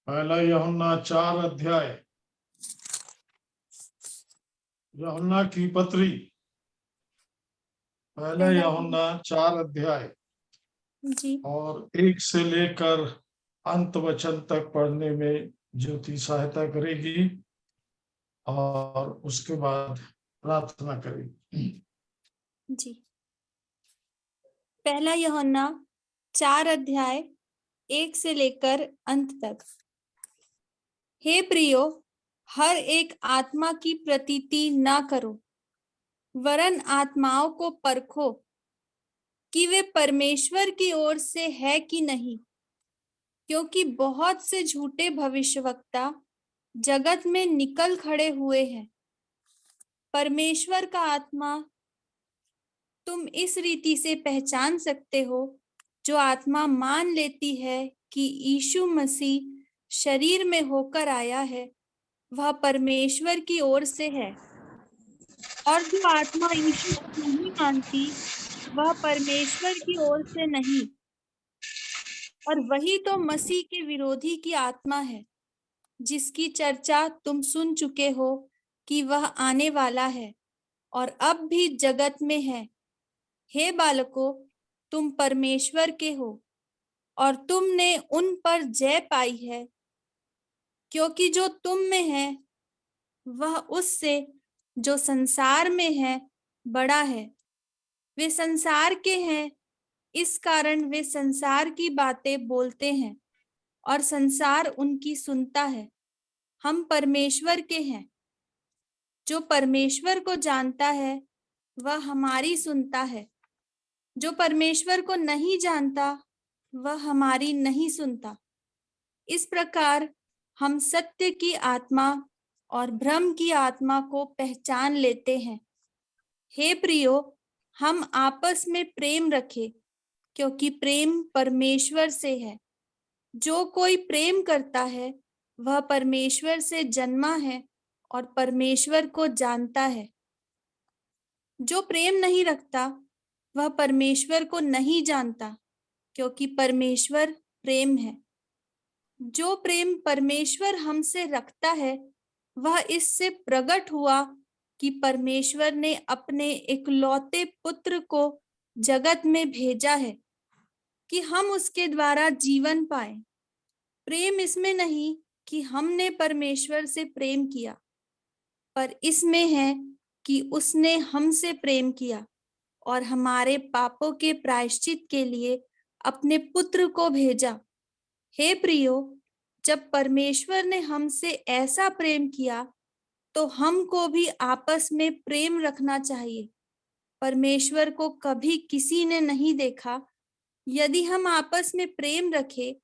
पहला यूहन्ना 4 अध्याय, यूहन्ना की पत्री, पहला यूहन्ना 4 अध्याय जी और 1 से लेकर अंत वचन तक पढ़ने में ज्योति सहायता करेगी और उसके बाद प्रार्थना करेगी। जी। पहला यूहन्ना 4 अध्याय 1 से लेकर अंत तक। हे प्रियो, हर एक आत्मा की प्रतीति न करो, वरन आत्माओं को परखो कि वे परमेश्वर की ओर से है कि नहीं, क्योंकि बहुत से झूठे भविष्यवक्ता जगत में निकल खड़े हुए हैं। परमेश्वर का आत्मा तुम इस रीति से पहचान सकते हो, जो आत्मा मान लेती है कि यीशु मसीह शरीर में होकर आया है, वह परमेश्वर की ओर से है, और जो आत्मा यीशु को नहीं मानती, वह परमेश्वर की ओर से नहीं। और वही तो मसीह के विरोधी की आत्मा है, जिसकी चर्चा तुम सुन चुके हो कि वह आने वाला है और अब भी जगत में है। हे बालकों, तुम परमेश्वर के हो और तुमने उन पर जय पाई है, क्योंकि जो तुम में है वह उससे जो संसार में है बड़ा है। वे संसार के हैं, इस कारण वे संसार की बातें बोलते हैं और संसार उनकी सुनता है। हम परमेश्वर के हैं। जो परमेश्वर को जानता है वह हमारी सुनता है। जो परमेश्वर को नहीं जानता वह हमारी नहीं सुनता। इस प्रकार हम सत्य की आत्मा और भ्रम की आत्मा को पहचान लेते हैं। हे प्रियो, हम आपस में प्रेम रखें, क्योंकि प्रेम परमेश्वर से है। जो कोई प्रेम करता है वह परमेश्वर से जन्मा है और परमेश्वर को जानता है। जो प्रेम नहीं रखता वह परमेश्वर को नहीं जानता, क्योंकि परमेश्वर प्रेम है। जो प्रेम परमेश्वर हमसे रखता है वह इससे प्रकट हुआ कि परमेश्वर ने अपने इकलौते पुत्र को जगत में भेजा है कि हम उसके द्वारा जीवन पाए। प्रेम इसमें नहीं कि हमने परमेश्वर से प्रेम किया, पर इसमें है कि उसने हमसे प्रेम किया और हमारे पापों के प्रायश्चित के लिए अपने पुत्र को भेजा। हे प्रियो, जब परमेश्वर ने हमसे ऐसा प्रेम किया तो हमको भी आपस में प्रेम रखना चाहिए। परमेश्वर को कभी किसी ने नहीं देखा। यदि हम आपस में प्रेम रखें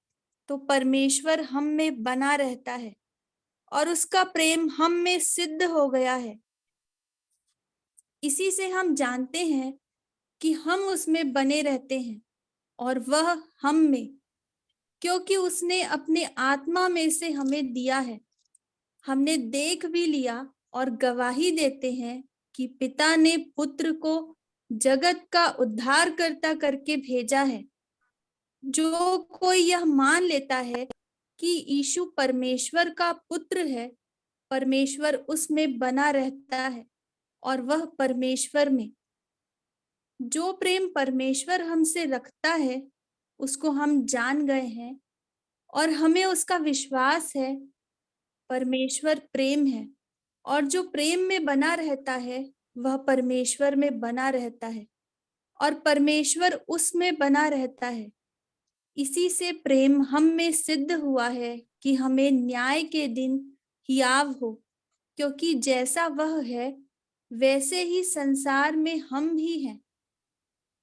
तो परमेश्वर हम में बना रहता है और उसका प्रेम हम में सिद्ध हो गया है। इसी से हम जानते हैं कि हम उसमें बने रहते हैं और वह हम में, क्योंकि उसने अपने आत्मा में से हमें दिया है। हमने देख भी लिया और गवाही देते हैं कि पिता ने पुत्र को जगत का उद्धारकर्ता करके भेजा है। जो कोई यह मान लेता है कि यीशु परमेश्वर का पुत्र है, परमेश्वर उसमें बना रहता है और वह परमेश्वर में। जो प्रेम परमेश्वर हमसे रखता है उसको हम जान गए हैं और हमें उसका विश्वास है। परमेश्वर प्रेम है और जो प्रेम में बना रहता है वह परमेश्वर में बना रहता है और परमेश्वर उसमें बना रहता है। इसी से प्रेम हम में सिद्ध हुआ है कि हमें न्याय के दिन हियाव हो, क्योंकि जैसा वह है वैसे ही संसार में हम भी हैं।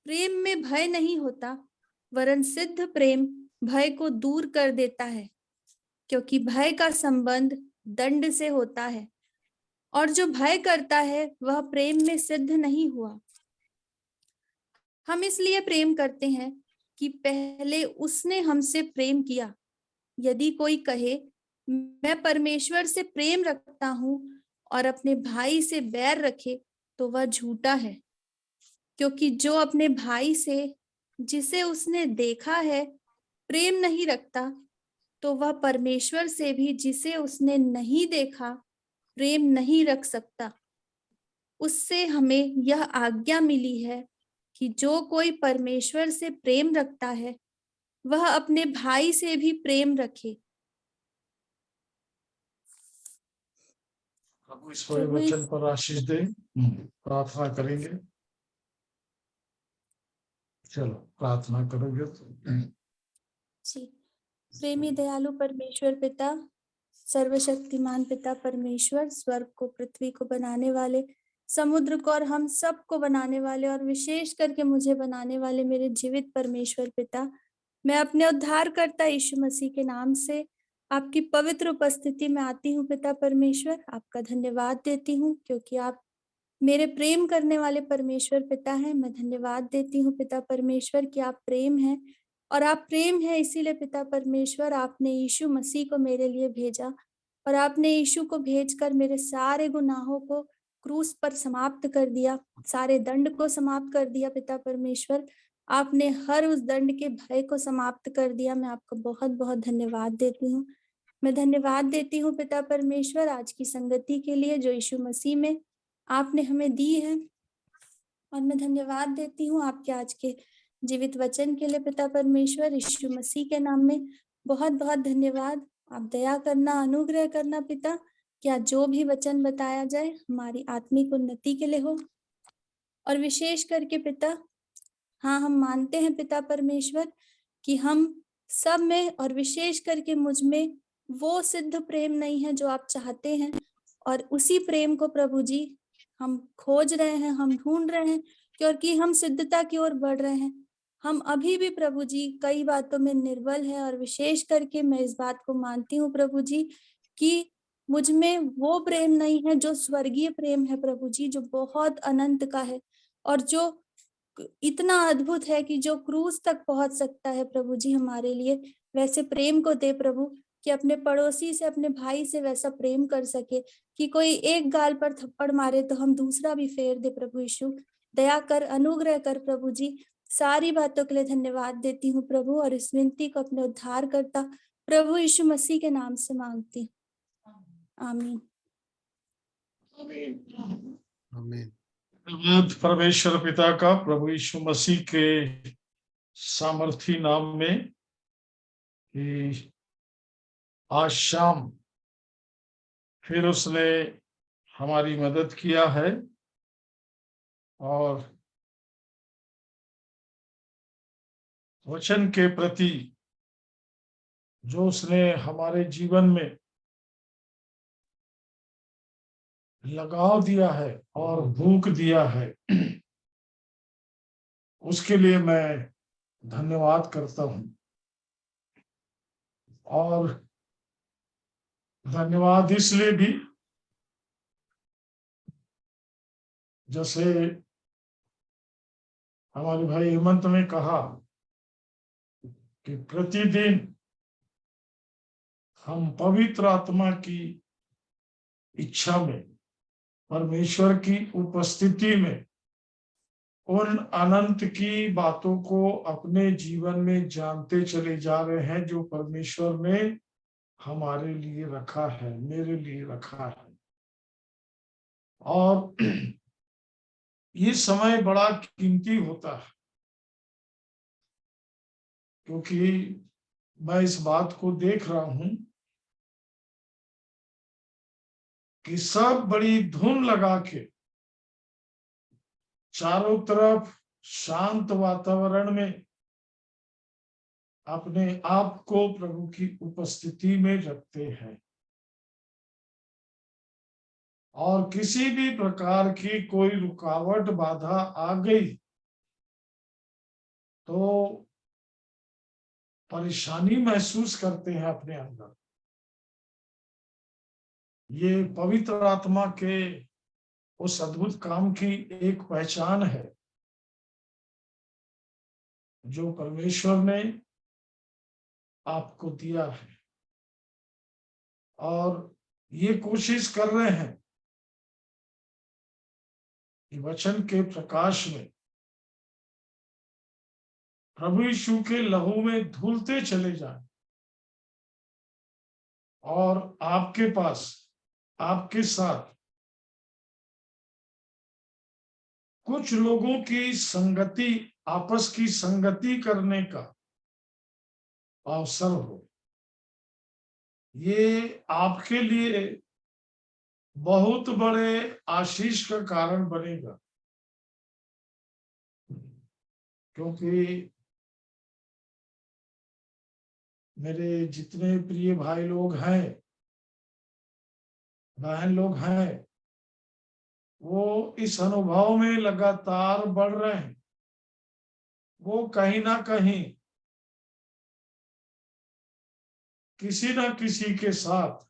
प्रेम में भय नहीं होता, वरन सिद्ध प्रेम भय को दूर कर देता है, क्योंकि भय का संबंध दंड से होता है, और जो भय करता है वह प्रेम में सिद्ध नहीं हुआ। हम इसलिए प्रेम करते हैं कि पहले उसने हमसे प्रेम किया। यदि कोई कहे मैं परमेश्वर से प्रेम रखता हूं और अपने भाई से बैर रखे, तो वह झूठा है। क्योंकि जो अपने भाई से जिसे उसने देखा है प्रेम नहीं रखता, तो वह परमेश्वर से भी जिसे उसने नहीं देखा प्रेम नहीं रख सकता। उससे हमें यह आज्ञा मिली है कि जो कोई परमेश्वर से प्रेम रखता है वह अपने भाई से भी प्रेम रखे। प्रभु इस बड़े वचन पर आशीष दे। प्रार्थना करेंगे। चलो प्रार्थना करोगे तो। जी, प्रेमी दयालु परमेश्वर पिता, सर्वशक्तिमान पिता परमेश्वर, स्वर्ग को पृथ्वी को बनाने वाले, समुद्र को और हम सब को बनाने वाले और विशेष करके मुझे बनाने वाले मेरे जीवित परमेश्वर पिता, मैं अपने उद्धारकर्ता यीशु मसीह के नाम से आपकी पवित्र उपस्थिति में आती हूँ पिता परमेश्वर। आपका धन्यवाद देती हूँ क्योंकि आप मेरे प्रेम करने वाले परमेश्वर पिता हैं। मैं धन्यवाद देती हूँ पिता परमेश्वर कि आप प्रेम हैं और आप प्रेम हैं, इसीलिए पिता परमेश्वर आपने यीशु मसीह को मेरे लिए भेजा और आपने यीशु को भेजकर मेरे सारे गुनाहों को क्रूस पर समाप्त कर दिया, सारे दंड को समाप्त कर दिया पिता परमेश्वर। आपने हर उस दंड के भय को समाप्त कर दिया। मैं आपको बहुत बहुत धन्यवाद देती हूँ। मैं धन्यवाद देती हूँ पिता परमेश्वर आज की संगति के लिए जो यीशु मसीह में आपने हमें दी है, और मैं धन्यवाद देती हूँ आपके आज के जीवित वचन के लिए पिता परमेश्वर। यीशु मसीह के नाम में बहुत बहुत धन्यवाद। आप दया करना, अनुग्रह करना पिता, क्या जो भी वचन बताया जाए हमारी आत्मिक उन्नति के लिए हो। और विशेष करके पिता, हाँ, हम मानते हैं पिता परमेश्वर कि हम सब में और विशेष करके मुझ में वो सिद्ध प्रेम नहीं है जो आप चाहते हैं, और उसी प्रेम को प्रभु जी हम खोज रहे हैं, हम ढूंढ रहे हैं, क्योंकि हम सिद्धता की ओर बढ़ रहे हैं। हम अभी भी प्रभु जी कई बातों में निर्बल हैं, और विशेष करके मैं इस बात को मानती हूँ प्रभु जी कि मुझ में वो प्रेम नहीं है जो स्वर्गीय प्रेम है प्रभु जी, जो बहुत अनंत का है और जो इतना अद्भुत है कि जो क्रूस तक पहुंच सकता है प्रभु जी हमारे लिए। वैसे प्रेम को दे प्रभु कि अपने पड़ोसी से, अपने भाई से वैसा प्रेम कर सके कि कोई एक गाल पर थप्पड़ मारे तो हम दूसरा भी फेर दे। प्रभु यीशु दया कर, अनुग्रह कर प्रभु जी। सारी बातों के लिए धन्यवाद देती हूँ प्रभु, और इस विनती को अपने उद्धार करता प्रभु यीशु मसीह के नाम से मांगती। आमीन। आमीन। धन्यवाद परमेश्वर पिता का प्रभु यीशु मसीह के सामर्थी नाम में कि आज शाम फिर उसने हमारी मदद किया है और वचन के प्रति जो उसने हमारे जीवन में लगाव दिया है और भूख दिया है, उसके लिए मैं धन्यवाद करता हूं। और धन्यवाद इसलिए भी जैसे हमारे भाई हेमंत ने कहा कि प्रतिदिन हम पवित्र आत्मा की इच्छा में, परमेश्वर की उपस्थिति में उन अनंत की बातों को अपने जीवन में जानते चले जा रहे हैं जो परमेश्वर ने हमारे लिए रखा है, मेरे लिए रखा है। और ये समय बड़ा कीमती होता है, क्योंकि मैं इस बात को देख रहा हूं कि सब बड़ी धुन लगा के चारों तरफ शांत वातावरण में अपने आप को प्रभु की उपस्थिति में रखते हैं, और किसी भी प्रकार की कोई रुकावट बाधा आ गई तो परेशानी महसूस करते हैं अपने अंदर। ये पवित्र आत्मा के उस अद्भुत काम की एक पहचान है जो परमेश्वर ने आपको दिया है, और ये कोशिश कर रहे हैं कि वचन के प्रकाश में प्रभु यीशु के लहू में धुलते चले जाएं, और आपके पास, आपके साथ कुछ लोगों की संगति, आपस की संगति करने का अवसर हो, ये आपके लिए बहुत बड़े आशीष का कारण बनेगा। क्योंकि मेरे जितने प्रिय भाई लोग हैं, बहन लोग हैं, वो इस अनुभव में लगातार बढ़ रहे हैं। वो कहीं ना कहीं किसी न किसी के साथ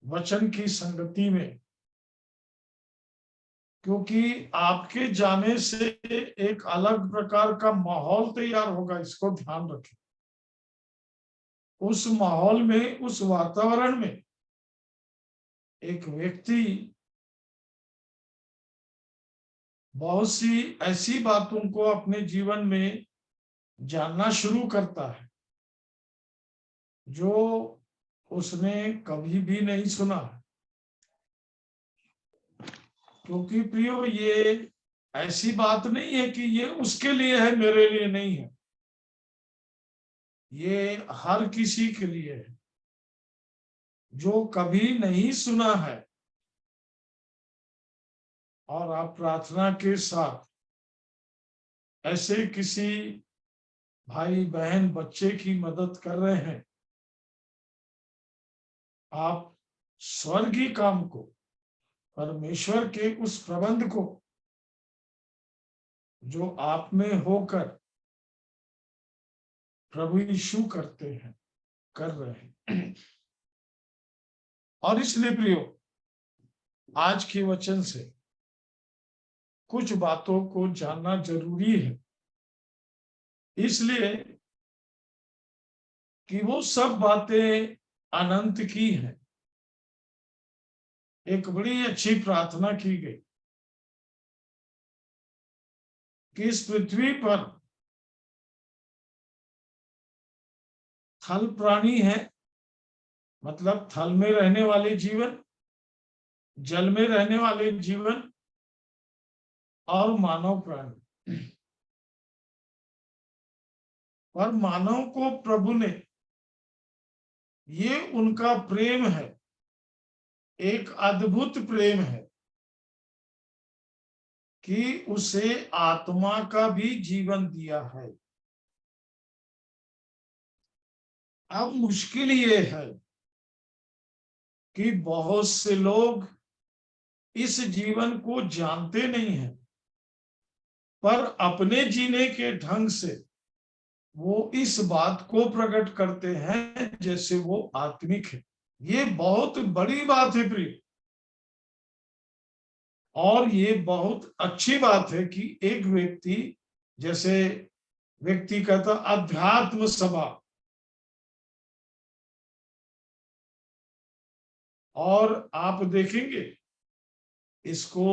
वचन की संगति में, क्योंकि आपके जाने से एक अलग प्रकार का माहौल तैयार होगा, इसको ध्यान रखें। उस माहौल में, उस वातावरण में एक व्यक्ति बहुत सी ऐसी बातों को अपने जीवन में जानना शुरू करता है जो उसने कभी भी नहीं सुना। क्योंकि प्रियो, ये ऐसी बात नहीं है कि ये उसके लिए है, मेरे लिए नहीं है। ये हर किसी के लिए है जो कभी नहीं सुना है। और आप प्रार्थना के साथ ऐसे किसी भाई बहन बच्चे की मदद कर रहे हैं, आप स्वर्गीय काम को, परमेश्वर के उस प्रबंध को जो आप में होकर प्रभु यीशु करते हैं, कर रहे हैं। और इसलिए प्रियो, आज के वचन से कुछ बातों को जानना जरूरी है, इसलिए कि वो सब बातें अनंत की हैं। एक बड़ी अच्छी प्रार्थना की गई कि इस पृथ्वी पर थल प्राणी है, मतलब थल में रहने वाले जीवन, जल में रहने वाले जीवन और मानव प्राणी। और मानव को प्रभु ने, ये उनका प्रेम है, एक अद्भुत प्रेम है कि उसे आत्मा का भी जीवन दिया है। अब मुश्किल ये है कि बहुत से लोग इस जीवन को जानते नहीं हैं, पर अपने जीने के ढंग से वो इस बात को प्रकट करते हैं जैसे वो आत्मिक है। ये बहुत बड़ी बात है प्रिय, और ये बहुत अच्छी बात है कि एक व्यक्ति, जैसे व्यक्ति कहता अध्यात्म सभा, और आप देखेंगे इसको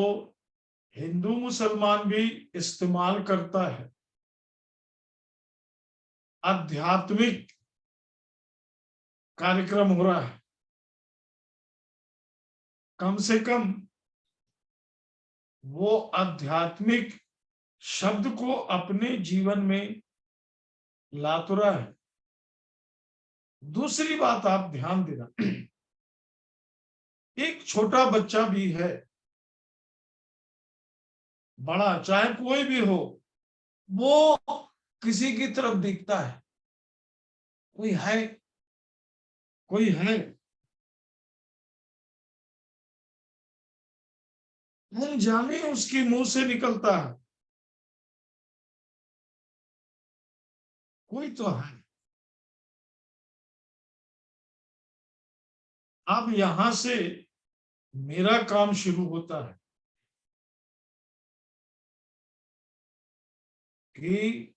हिंदू मुसलमान भी इस्तेमाल करता है। आध्यात्मिक कार्यक्रम हो रहा है, कम से कम वो आध्यात्मिक शब्द को अपने जीवन में ला तो रहा है। दूसरी बात आप ध्यान देना, एक छोटा बच्चा भी है, बड़ा चाहे कोई भी हो, वो किसी की तरफ देखता है, कोई है, कोई है, हम जाने उसके मुंह से निकलता है, कोई तो है। अब यहां से मेरा काम शुरू होता है कि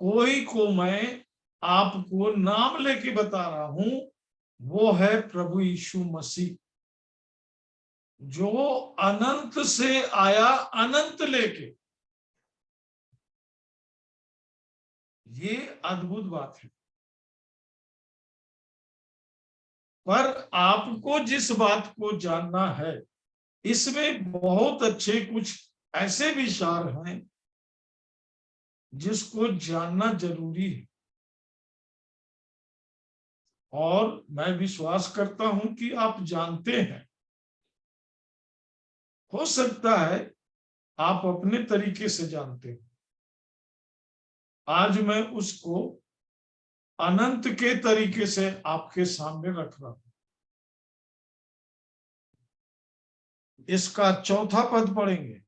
कोई को मैं आपको नाम लेके बता रहा हूं, वो है प्रभु यीशु मसीह, जो अनंत से आया अनंत लेके। ये अद्भुत बात है। पर आपको जिस बात को जानना है, इसमें बहुत अच्छे कुछ ऐसे विचार हैं जिसको जानना जरूरी है। और मैं विश्वास करता हूं कि आप जानते हैं। हो सकता है आप अपने तरीके से जानते हो। आज मैं उसको अनंत के तरीके से आपके सामने रख रहा हूं। इसका चौथा पद पढ़ेंगे।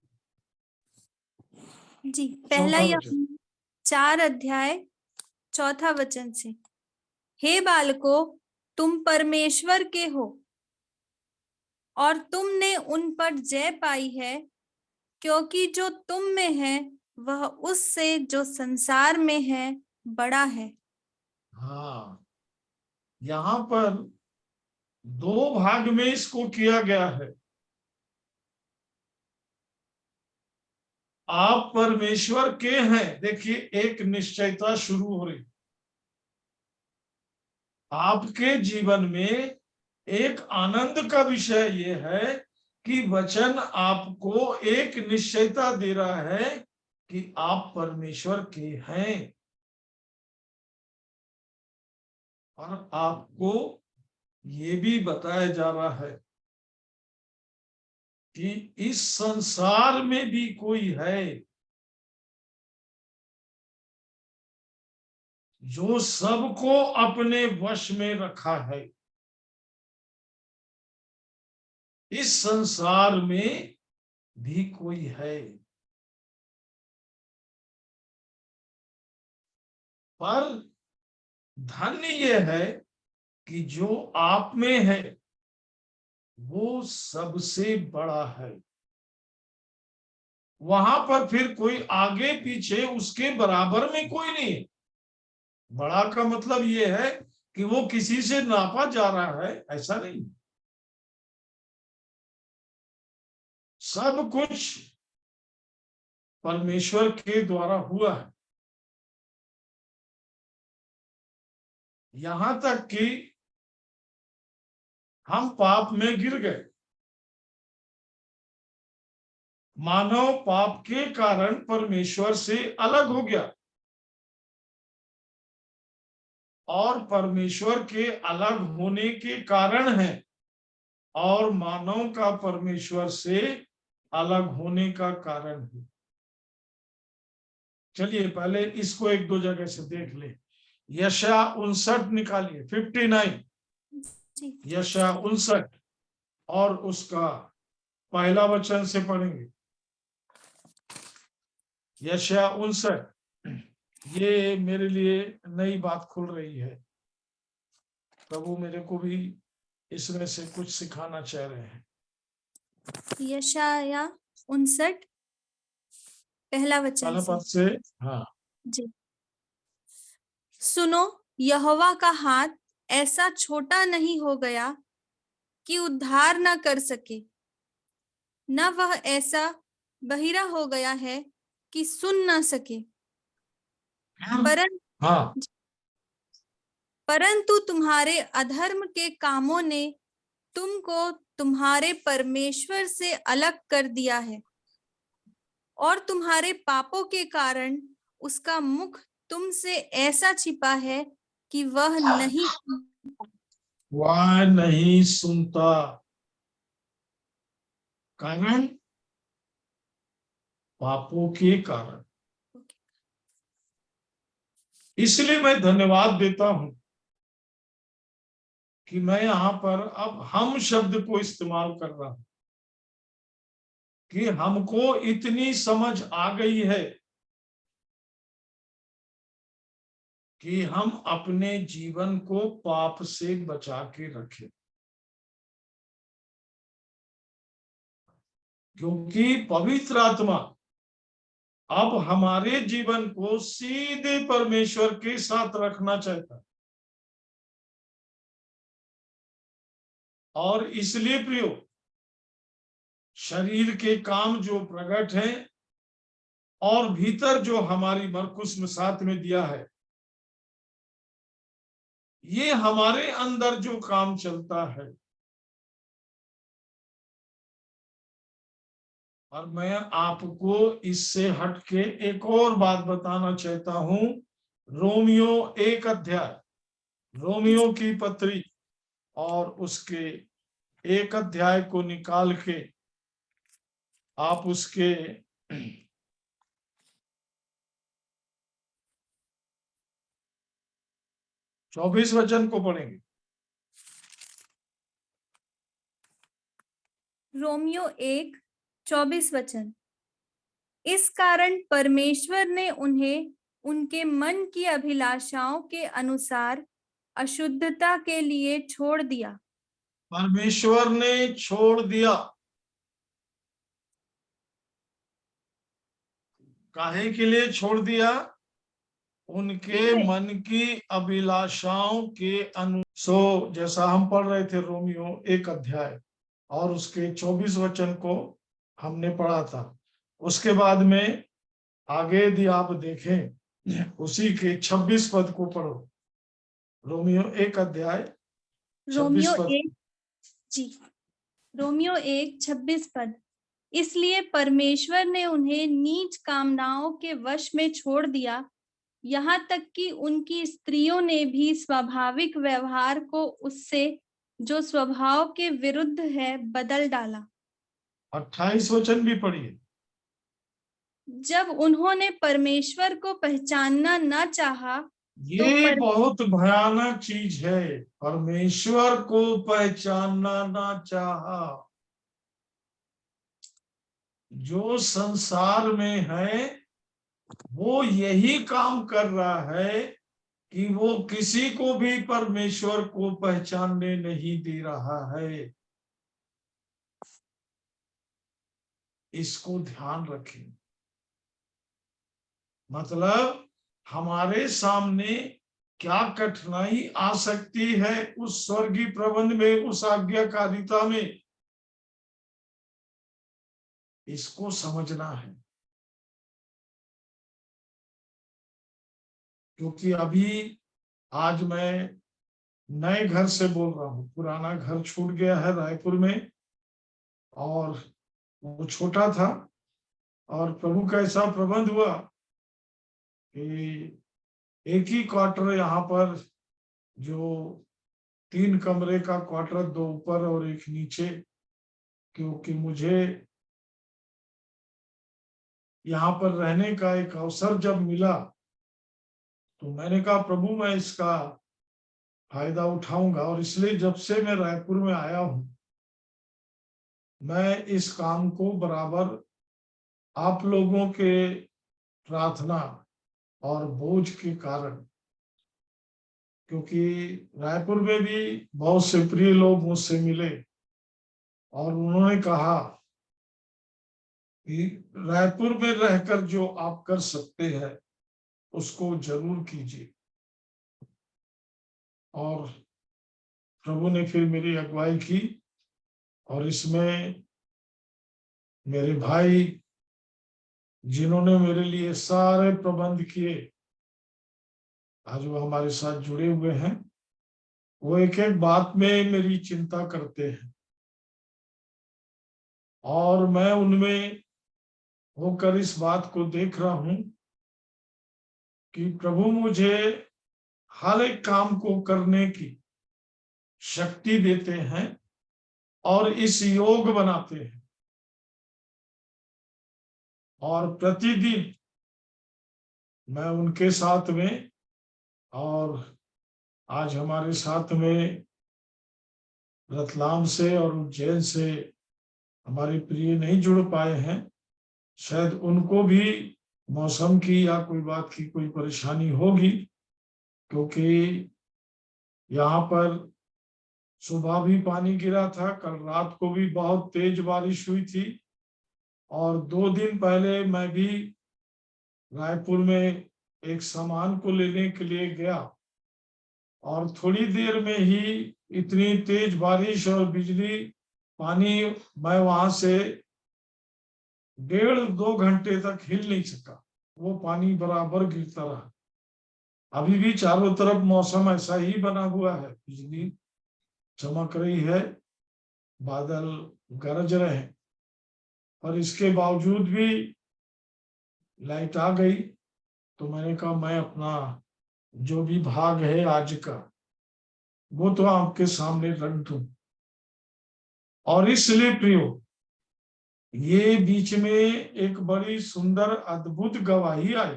जी, पहला चौथा या वचन। 4 अध्याय 4था वचन से। हे बालकों, तुम परमेश्वर के हो और तुमने उन पर जय पाई है, क्योंकि जो तुम में है वह उससे जो संसार में है बड़ा है। हाँ, यहां पर 2 भाग में इसको किया गया है। आप परमेश्वर के हैं। देखिए, एक निश्चयता शुरू हो रही। आपके जीवन में एक आनंद का विषय यह है कि वचन आपको एक निश्चयता दे रहा है कि आप परमेश्वर के हैं। और आपको ये भी बताया जा रहा है कि इस संसार में भी कोई है जो सबको अपने वश में रखा है। इस संसार में भी कोई है, पर धन्य यह है कि जो आप में है वो सबसे बड़ा है। वहां पर फिर कोई आगे पीछे उसके बराबर में कोई नहीं है। बड़ा का मतलब ये है कि वो किसी से नापा जा रहा है, ऐसा नहीं। सब कुछ परमेश्वर के द्वारा हुआ है। यहां तक कि हम पाप में गिर गए। मानव पाप के कारण परमेश्वर से अलग हो गया और परमेश्वर के अलग होने के कारण है और मानव का परमेश्वर से अलग होने का कारण है। चलिए पहले इसको 1-2 जगह से देख ले। यशाया 59 निकालिए, 59। जी, यशाया 59 और उसका पहला वचन से पढ़ेंगे। यशाया 59। ये मेरे लिए नई बात खुल रही है। प्रभु मेरे को भी इसमें से कुछ सिखाना चाह रहे हैं। यशाया 59 पहला वचन पहला से। पद से। हाँ, जी, सुनो, यहोवा का हाथ ऐसा छोटा नहीं हो गया कि उद्धार न कर सके, न वह ऐसा बहिरा हो गया है कि सुन न सके। हाँ, परंतु तुम्हारे अधर्म के कामों ने तुमको तुम्हारे परमेश्वर से अलग कर दिया है और तुम्हारे पापों के कारण उसका मुख तुमसे ऐसा छिपा है कि वह नहीं। वह नहीं सुनता। कारण पापों के कारण। इसलिए मैं धन्यवाद देता हूं कि मैं यहां पर अब हम शब्द को इस्तेमाल कर रहा हूं कि हमको इतनी समझ आ गई है कि हम अपने जीवन को पाप से बचा के रखें, क्योंकि पवित्र आत्मा अब हमारे जीवन को सीधे परमेश्वर के साथ रखना चाहता है। और इसलिए प्रियो, शरीर के काम जो प्रकट है और भीतर जो हमारी मरकुस में साथ में दिया है, ये हमारे अंदर जो काम चलता है। और मैं आपको इससे हटके एक और बात बताना चाहता हूं। रोमियो 1 अध्याय, रोमियो की पत्री और उसके 1 अध्याय को निकाल के आप उसके 24 वचन को पढ़ेंगे। रोमियो 1:24। इस कारण परमेश्वर ने उन्हें उनके मन की अभिलाषाओं के अनुसार अशुद्धता के लिए छोड़ दिया। परमेश्वर ने छोड़ दिया। काहे के लिए छोड़ दिया? उनके मन की अभिलाषाओं के अनुसार। जैसा हम पढ़ रहे थे रोमियो 1 अध्याय और उसके 24 वचन को हमने पढ़ा था। उसके बाद में आगे यदि आप देखें उसी के 26 पद को पढ़ो। रोमियो 1 अध्याय 26 रोमियो पद। 1:26। इसलिए परमेश्वर ने उन्हें नीच कामनाओं के वश में छोड़ दिया, यहाँ तक कि उनकी स्त्रियों ने भी स्वाभाविक व्यवहार को उससे जो स्वभाव के विरुद्ध है बदल डाला। 28 वचन भी पढ़िए। जब उन्होंने परमेश्वर को पहचानना न चाहा, ये बहुत भयानक चीज है। परमेश्वर को पहचानना ना चाहा। जो संसार में है वो यही काम कर रहा है कि वो किसी को भी परमेश्वर को पहचानने नहीं दे रहा है। इसको ध्यान रखें। मतलब हमारे सामने क्या कठिनाई आ सकती है उस स्वर्गीय प्रबंध में, उस आज्ञाकारिता में, इसको समझना है। क्योंकि अभी आज मैं नए घर से बोल रहा हूँ। पुराना घर छूट गया है रायपुर में और वो छोटा था। और प्रभु का ऐसा प्रबंध हुआ कि एक ही क्वार्टर यहाँ पर, जो 3 कमरे का क्वार्टर, 2 ऊपर और 1 नीचे, क्योंकि मुझे यहाँ पर रहने का एक अवसर जब मिला तो मैंने कहा प्रभु मैं इसका फायदा उठाऊंगा। और इसलिए जब से मैं रायपुर में आया हूं मैं इस काम को बराबर आप लोगों के प्रार्थना और बोझ के कारण, क्योंकि रायपुर में भी बहुत से प्रिय लोग मुझसे मिले और उन्होंने कहा कि रायपुर में रहकर जो आप कर सकते हैं उसको जरूर कीजिए। और प्रभु ने फिर मेरी अगुवाई की और इसमें मेरे भाई जिन्होंने मेरे लिए सारे प्रबंध किए, आज वो हमारे साथ जुड़े हुए हैं। वो एक एक बात में मेरी चिंता करते हैं और मैं उनमें होकर इस बात को देख रहा हूं कि प्रभु मुझे हर एक काम को करने की शक्ति देते हैं और इस योग बनाते हैं। और प्रतिदिन मैं उनके साथ में, और आज हमारे साथ में रतलाम से और उज्जैन से हमारे प्रिय नहीं जुड़ पाए हैं। शायद उनको भी मौसम की या कोई बात की कोई परेशानी होगी, क्योंकि यहाँ पर सुबह भी पानी गिरा था, कल रात को भी बहुत तेज बारिश हुई थी। और 2 दिन पहले मैं भी रायपुर में एक सामान को लेने के लिए गया और थोड़ी देर में ही इतनी तेज बारिश और बिजली, पानी, मैं वहां से 1.5-2 घंटे तक हिल नहीं सका। वो पानी बराबर गिरता रहा। अभी भी चारों तरफ मौसम ऐसा ही बना हुआ है, बिजली चमक रही है, बादल गरज रहे हैं, पर इसके बावजूद भी लाइट आ गई। तो मैंने कहा मैं अपना जो भी भाग है आज का वो तो आपके सामने रख दूं। और इसलिए प्रियो, ये बीच में एक बड़ी सुंदर अद्भुत गवाही आई,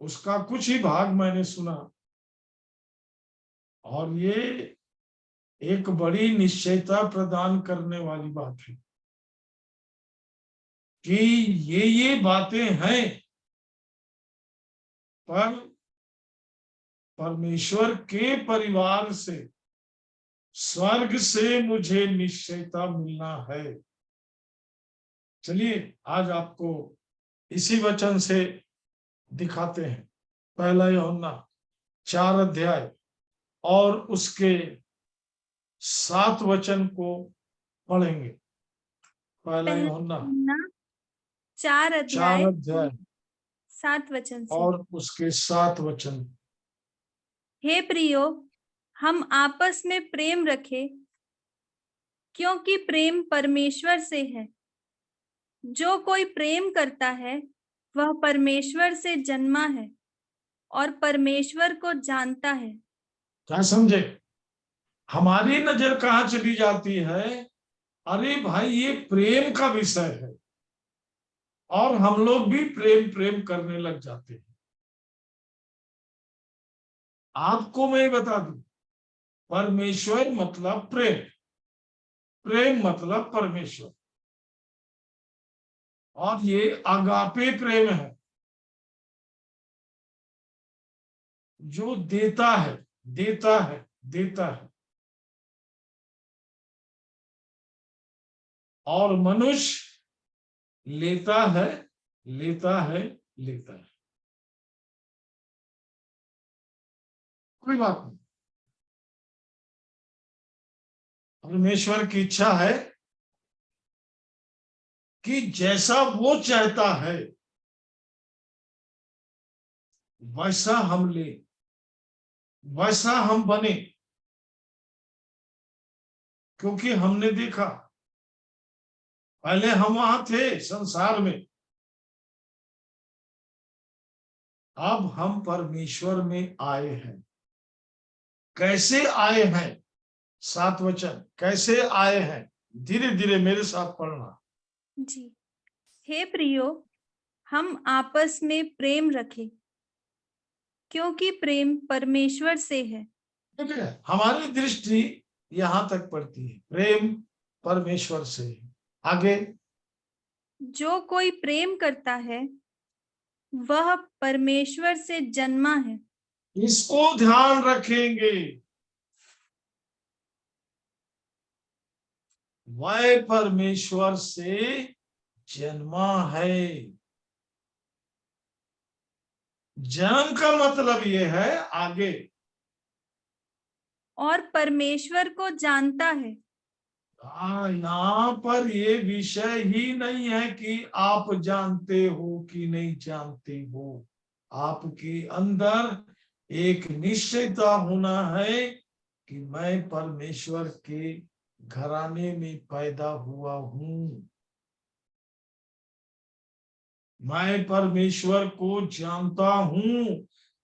उसका कुछ ही भाग मैंने सुना, और ये एक बड़ी निश्चयता प्रदान करने वाली बात है कि ये बातें हैं, पर परमेश्वर के परिवार से, स्वर्ग से मुझे निश्चयता मिलना है। चलिए आज आपको इसी वचन से दिखाते हैं। पहला यूहन्ना 4 अध्याय और उसके 7 वचन को पढ़ेंगे। पहला यूहन्ना 4 4 अध्याय अध्याय 7 वचन से। और उसके 7 वचन। हे प्रियो, हम आपस में प्रेम रखें, क्योंकि प्रेम परमेश्वर से है। जो कोई प्रेम करता है वह परमेश्वर से जन्मा है और परमेश्वर को जानता है। क्या समझे? हमारी नजर कहाँ चली जाती है? अरे भाई, ये प्रेम का विषय है, और हम लोग भी प्रेम प्रेम करने लग जाते हैं। आपको मैं बता दूं, परमेश्वर मतलब प्रेम, प्रेम मतलब परमेश्वर, और ये अगापे प्रेम है जो देता है, देता है, देता है। और मनुष्य लेता है, लेता है, लेता है। कोई बात नहीं, परमेश्वर की इच्छा है कि जैसा वो चाहता है वैसा हम ले, वैसा हम बने। क्योंकि हमने देखा, पहले हम वहां थे संसार में, अब हम परमेश्वर में आए हैं। कैसे आए हैं? 7 वचन कैसे आए हैं, धीरे धीरे मेरे साथ पढ़ना जी। हे प्रियो, हम आपस में प्रेम रखें, क्योंकि प्रेम परमेश्वर से है। ठीक है, हमारी दृष्टि यहां तक पड़ती है, प्रेम परमेश्वर से है। आगे, जो कोई प्रेम करता है वह परमेश्वर से जन्मा है। इसको ध्यान रखेंगे, वह परमेश्वर से जन्मा है। जन्म का मतलब यह है आगे, और परमेश्वर को जानता है। यहाँ पर ये विषय ही नहीं है कि आप जानते हो कि नहीं जानते हो। आपके अंदर एक निश्चयता होना है कि मैं परमेश्वर के घराने में पैदा हुआ हूं, मैं परमेश्वर को जानता हूं।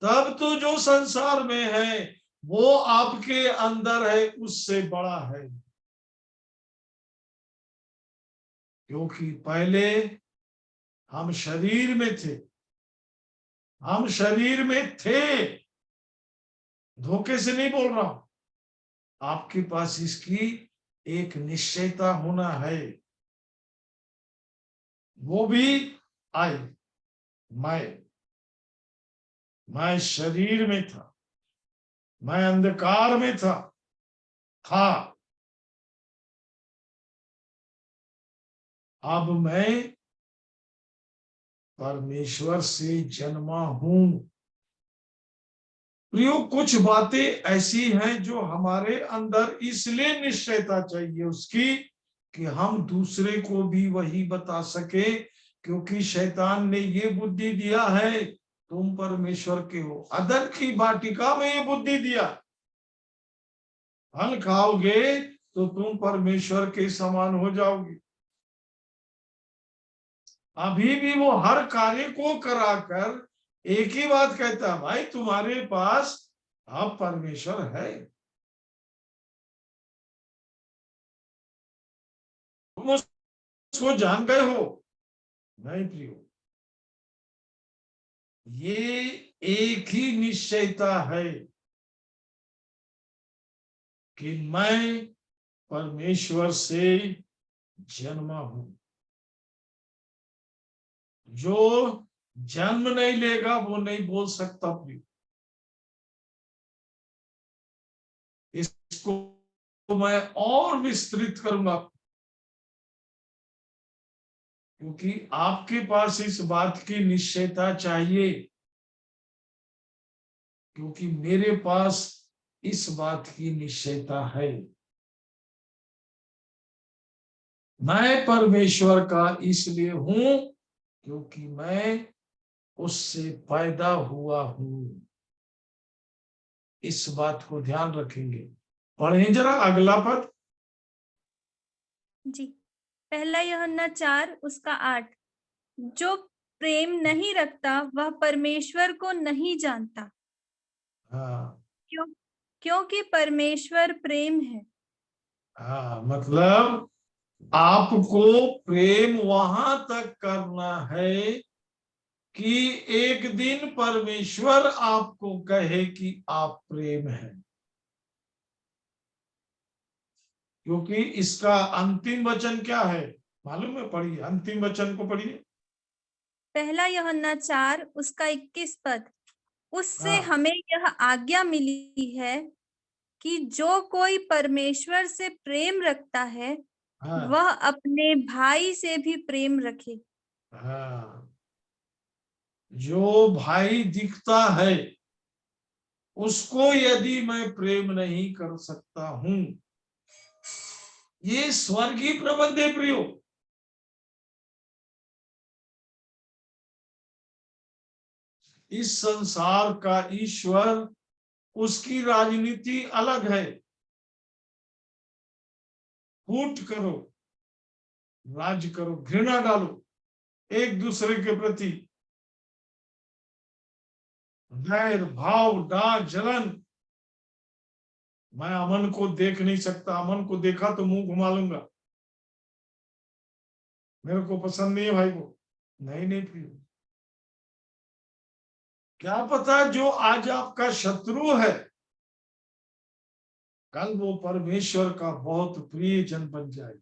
तब तो जो संसार में है वो आपके अंदर है, उससे बड़ा है। क्योंकि पहले हम शरीर में थे, हम शरीर में थे, धोखे से नहीं बोल रहा हूं, आपके पास इसकी एक निश्चयता होना है। वो भी आई, मैं शरीर में था, मैं अंधकार में था, अब मैं परमेश्वर से जन्मा हूं। प्रियो, कुछ बातें ऐसी हैं जो हमारे अंदर इसलिए निश्चयता चाहिए उसकी कि हम दूसरे को भी वही बता सके, क्योंकि शैतान ने ये बुद्धि दिया है तुम परमेश्वर के हो। अदन की वाटिका में ये बुद्धि दिया, फल खाओगे तो तुम परमेश्वर के समान हो जाओगे। अभी भी वो हर कार्य को कराकर एक ही बात कहता है, भाई तुम्हारे पास अब परमेश्वर है, तुम उसको जान गए हो। नहीं प्रियो, ये एक ही निश्चयता है कि मैं परमेश्वर से जन्मा हूं। जो जन्म नहीं लेगा वो नहीं बोल सकता प्रियो। इसको मैं और विस्तृत करूंगा, क्योंकि आपके पास इस बात की निश्चयता चाहिए, क्योंकि मेरे पास इस बात की निश्चयता है। मैं परमेश्वर का इसलिए हूं क्योंकि मैं उससे पैदा हुआ हूं। इस बात को ध्यान रखेंगे। पढ़ें जरा अगला पद। जी, पहला यूहन्ना 4 उसका 8। जो प्रेम नहीं रखता वह परमेश्वर को नहीं जानता, हाँ क्यों क्योंकि परमेश्वर प्रेम है। हाँ, मतलब आपको प्रेम वहां तक करना है कि एक दिन परमेश्वर आपको कहे कि आप प्रेम हैं, क्योंकि इसका अंतिम वचन क्या है मालूम है? पढ़िए, अंतिम वचन को पढ़िए। पहला यूहन्ना 4 उसका 21 पद। उससे हाँ हमें यह आज्ञा मिली है कि जो कोई परमेश्वर से प्रेम रखता है हाँ वह अपने भाई से भी प्रेम रखे। हाँ, जो भाई दिखता है उसको यदि मैं प्रेम नहीं कर सकता हूं, ये स्वर्गीय प्रबंध है प्रियो। इस संसार का ईश्वर, उसकी राजनीति अलग है। फूट करो, राज करो, घृणा डालो एक दूसरे के प्रति, वैर भाव डाक जलन। मैं अमन को देख नहीं सकता, अमन को देखा तो मुंह घुमा लूंगा, मेरे को पसंद नहीं है भाई को। नहीं नहीं प्रिय, क्या पता जो आज आपका शत्रु है कल वो परमेश्वर का बहुत प्रिय जन बन जाए।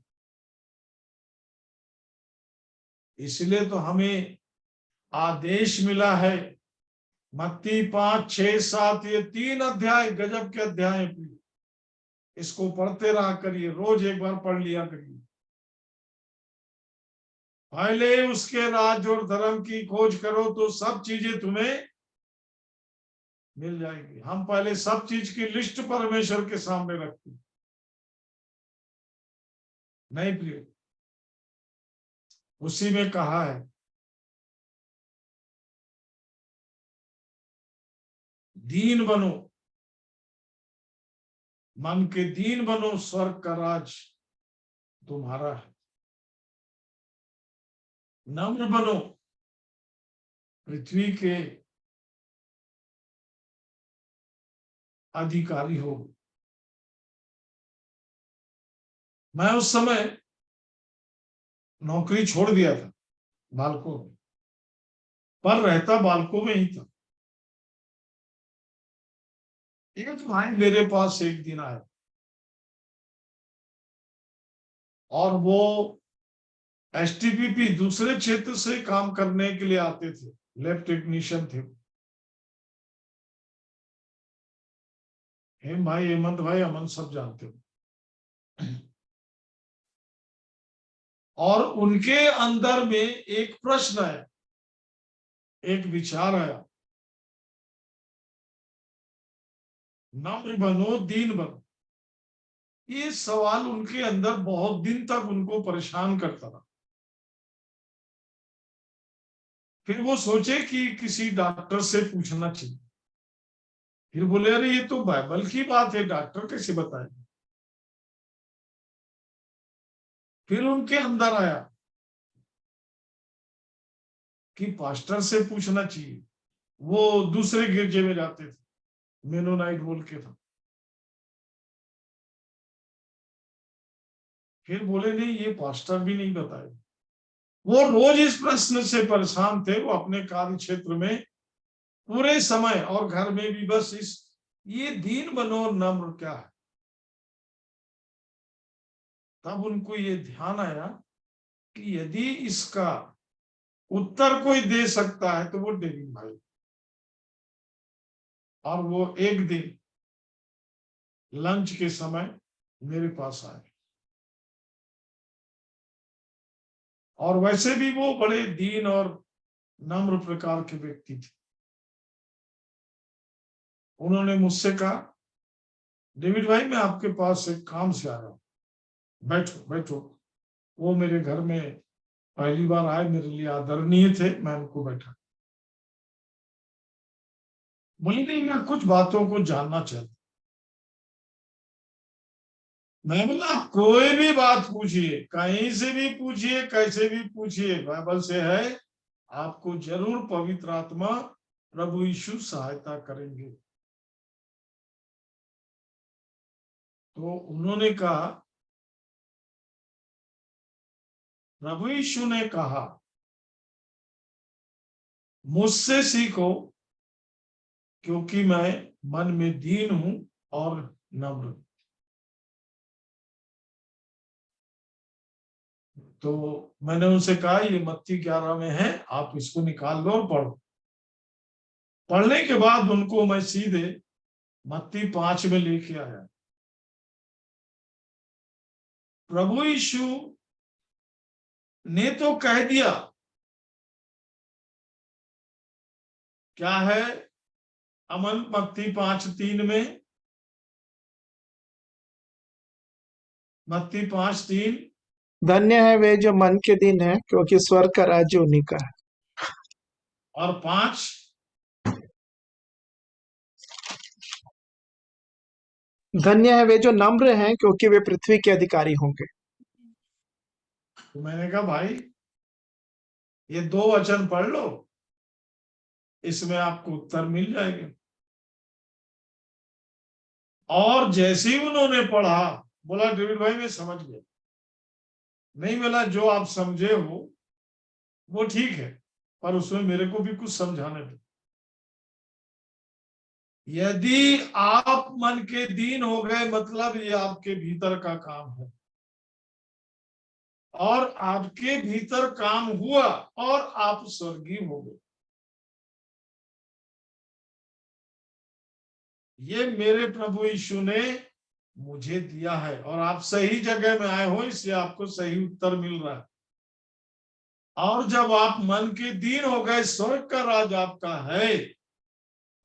इसलिए तो हमें आदेश मिला है, मत्ती 5, 6, 7, ये 3 अध्याय गजब के अध्याय हैं प्रिय। इसको पढ़ते रहा करिए, रोज एक बार पढ़ लिया करिए। पहले उसके राज और धर्म की खोज करो तो सब चीजें तुम्हें मिल जाएगी। हम पहले सब चीज की लिस्ट परमेश्वर के सामने रखते हैं। नहीं प्रिय, उसी में कहा है दीन बनो, मन के दीन बनो, स्वर्ग का राज तुम्हारा है। नम्र बनो, पृथ्वी के अधिकारी हो। मैं उस समय नौकरी छोड़ दिया था बालकों में, पर रहता बालकों में ही था। एक भाई मेरे पास एक दिन आया और वो एसटीपीपी दूसरे क्षेत्र से काम करने के लिए आते थे, लैब टेक्नीशियन थे। हेम भाई, हेमंत भाई, अमन सब जानते हो। और उनके अंदर में एक प्रश्न है, एक विचार आया, नम्र बनो दीन बनो। ये सवाल उनके अंदर बहुत दिन तक उनको परेशान करता रहा। फिर वो सोचे कि किसी डॉक्टर से पूछना चाहिए। फिर बोले अरे ये तो बाइबल की बात है, डॉक्टर कैसे बताए। फिर उनके अंदर आया कि पास्टर से पूछना चाहिए। वो दूसरे गिरजे में जाते थे, मेनोनाइट बोल के था। फिर बोले नहीं, ये पास्टर भी नहीं बताए। वो रोज इस प्रश्न से परेशान थे। वो अपने कार्य क्षेत्र में पूरे समय और घर में भी बस ये दीन बनो और नम्र क्या है। तब उनको ये ध्यान आया कि यदि इसका उत्तर कोई दे सकता है तो वो डेविड भाई। और वो एक दिन लंच के समय मेरे पास आए। और वैसे भी वो बड़े दीन और नम्र प्रकार के व्यक्ति थे। उन्होंने मुझसे कहा डेविड भाई मैं आपके पास एक काम से आ रहा हूं, बैठो बैठो। वो मेरे घर में पहली बार आए, मेरे लिए आदरणीय थे। मैं उनको बैठा। बोली नहीं, मैं कुछ बातों को जानना चाहता। मैं बोला कोई भी बात पूछिए, कहीं से भी पूछिए, कैसे भी पूछिए, बाइबल से है। आपको जरूर पवित्र आत्मा प्रभु यीशु सहायता करेंगे। तो उन्होंने कहा, प्रभु यीशु ने कहा मुझसे सीखो क्योंकि मैं मन में दीन हूं और नम्र। तो मैंने उनसे कहा ये मत्ती 11 में है, आप इसको निकाल लो और पढ़ो। पढ़ने के बाद उनको मैं सीधे मत्ती 5 में लेके आया। प्रभु यीशु ने तो कह दिया, क्या है अमन मत्ती 5:3 में, मत्ती 5:3। धन्य है वे जो मन के दिन है क्योंकि स्वर्ग का राज्य उन्हीं का है। और 5, धन्य है वे जो नम्र हैं क्योंकि वे पृथ्वी के अधिकारी होंगे। तो मैंने कहा भाई ये 2 वचन पढ़ लो, इसमें आपको उत्तर मिल जाएगा। और जैसे ही उन्होंने पढ़ा, बोला डेविड भाई मैं समझ गया। नहीं बोला जो आप समझे हो वो ठीक है, पर उसमें मेरे को भी कुछ समझाने दो। यदि आप मन के दीन हो गए, मतलब ये आपके भीतर का काम है। और आपके भीतर काम हुआ और आप स्वर्गीय हो गए। ये मेरे प्रभु यीशु ने मुझे दिया है और आप सही जगह में आए हो, इसलिए आपको सही उत्तर मिल रहा है। और जब आप मन के दीन हो गए, स्वर्ग का राज आपका है,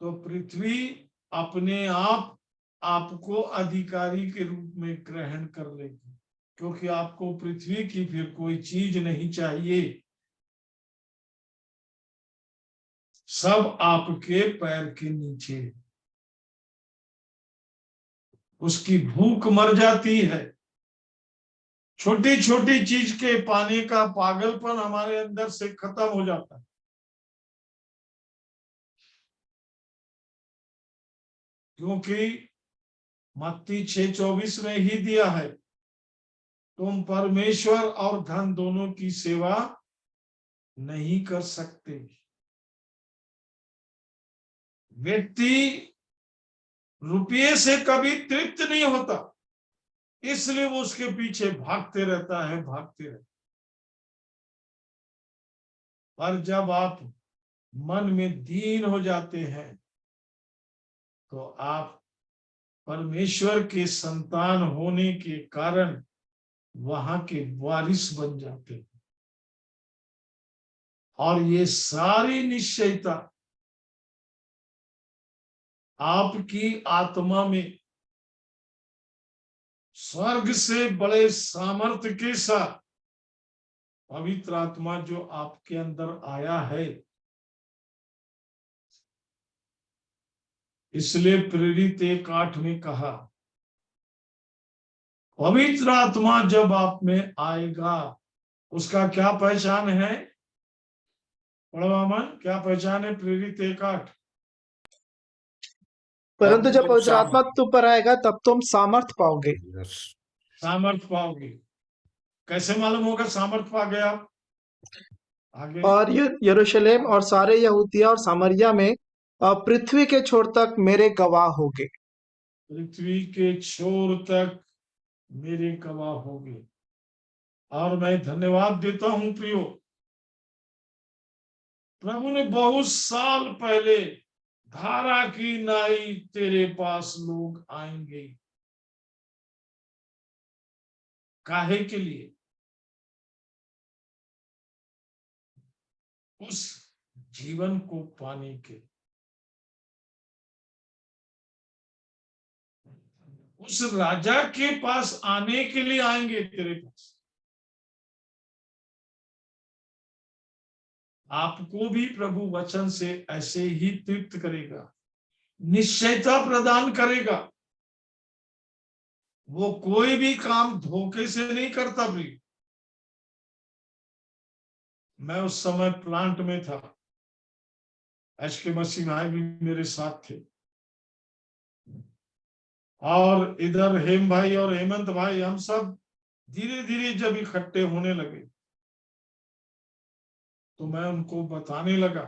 तो पृथ्वी अपने आप आपको अधिकारी के रूप में ग्रहण कर लेगी, क्योंकि आपको पृथ्वी की फिर कोई चीज नहीं चाहिए। सब आपके पैर के नीचे। उसकी भूख मर जाती है। छोटी छोटी चीज के पाने का पागलपन हमारे अंदर से खत्म हो जाता है। क्योंकि मत्ती 6:24 में ही दिया है, तुम परमेश्वर और धन दोनों की सेवा नहीं कर सकते। व्यक्ति रुपये से कभी तृप्त नहीं होता, इसलिए वो उसके पीछे भागते रहता है, भागते रहता है। पर जब आप मन में दीन हो जाते हैं तो आप परमेश्वर के संतान होने के कारण वहां के वारिस बन जाते हैं। और ये सारी निश्चयता आपकी आत्मा में स्वर्ग से बड़े सामर्थ्य के साथ पवित्र आत्मा जो आपके अंदर आया है, इसलिए प्रेरित 1:8 में कहा, पवित्र आत्मा जब आप में आएगा, उसका क्या पहचान है? पढ़वामन, क्या पहचान है? प्रेरित 1:8। परंतु जब पवित्र आत्मा तुम पर आएगा तब तुम सामर्थ पाओगे। सामर्थ पाओगे। कैसे मालूम होगा सामर्थ पा गए आप? आगे, और यरूशलेम और सारे यहूदिया और सामरिया में पृथ्वी के छोर तक मेरे गवाह होगे। पृथ्वी के छोर तक मेरे गवाह होगे। और मैं धन्यवाद देता हूं प्रियो, प्रभु ने बहुत साल पहले धारा की नाई तेरे पास लोग आएंगे। काहे के लिए? उस जीवन को पाने के, उस राजा के पास आने के लिए आएंगे तेरे पास। आपको भी प्रभु वचन से ऐसे ही तृप्त करेगा, निश्चयता प्रदान करेगा। वो कोई भी काम धोखे से नहीं करता भी। मैं उस समय प्लांट में था, एचके मसीह भाई भी मेरे साथ थे, और इधर हेम भाई और हेमंत भाई, हम सब धीरे धीरे जब इकट्ठे होने लगे तो मैं उनको बताने लगा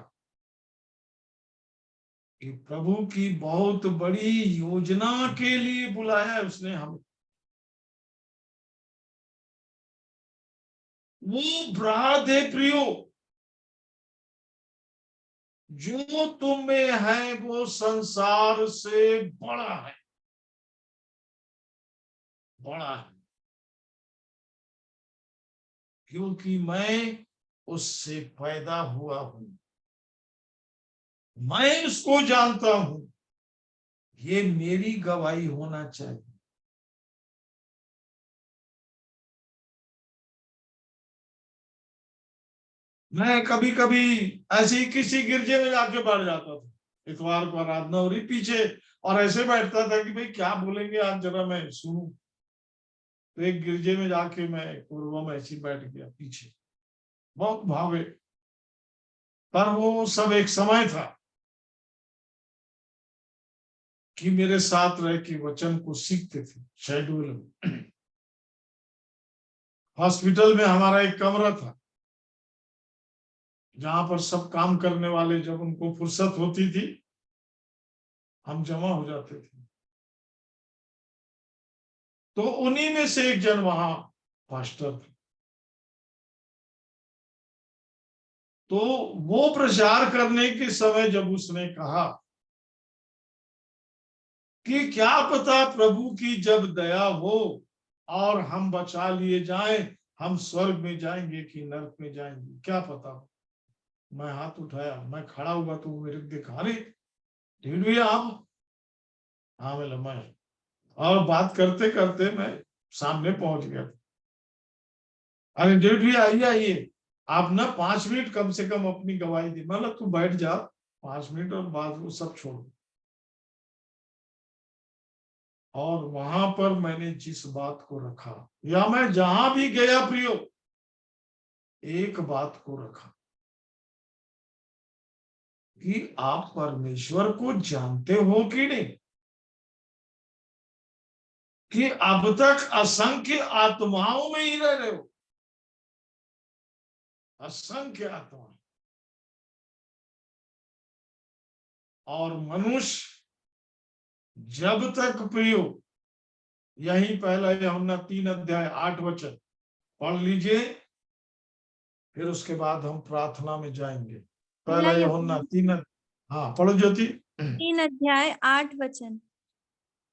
कि प्रभु की बहुत बड़ी योजना के लिए बुलाया है उसने हमें। वो अपराध है प्रियो, जो तुम में है वो संसार से बड़ा है, बड़ा है, क्योंकि मैं उससे पैदा हुआ हूं, मैं उसको जानता हूं। ये मेरी गवाही होना चाहिए। मैं कभी कभी ऐसे ही किसी गिरजे में जाके बैठ जाता था, इतवार को आराधना हो रही पीछे, और ऐसे बैठता था कि भाई क्या बोलेंगे आज, जरा मैं सुनूं। तो एक गिरजे में जाके मैं पूर्व में ऐसे बैठ गया पीछे, बहुत भावे। पर वो सब एक समय था कि मेरे साथ रह के वचन को सीखते थे। शेड्यूल में, हॉस्पिटल में हमारा एक कमरा था जहां पर सब काम करने वाले, जब उनको फुर्सत होती थी, हम जमा हो जाते थे। तो उन्हीं में से एक जन वहां पास्टर थे। तो वो प्रचार करने के समय जब उसने कहा कि क्या पता प्रभु की जब दया हो और हम बचा लिए जाएं, हम स्वर्ग में जाएंगे कि नरक में जाएंगे, क्या पता। मैं हाथ उठाया, मैं खड़ा हुआ तो मेरे देखा, अरे ढीडू आप? हाँ मैं लम्बा है। और बात करते करते मैं सामने पहुंच गया। अरे ढीडू आइए आइए, आप ना 5 मिनट कम से कम अपनी गवाही दी। मतलब तू बैठ जा 5 मिनट और बाद वो सब छोड़। और वहां पर मैंने जिस बात को रखा, या मैं जहां भी गया प्रियो, एक बात को रखा कि आप परमेश्वर को जानते हो कि नहीं, कि अब तक असंख्य आत्माओं में ही रह रहे हो, असंख्य आत्मा। और मनुष्य जब तक प्रियो, यही पहला यूहन्ना 3:8 पढ़ लीजिए, फिर उसके बाद हम प्रार्थना में जाएंगे। पहला यूहन्ना 3, हाँ पढ़ो ज्योति। 3:8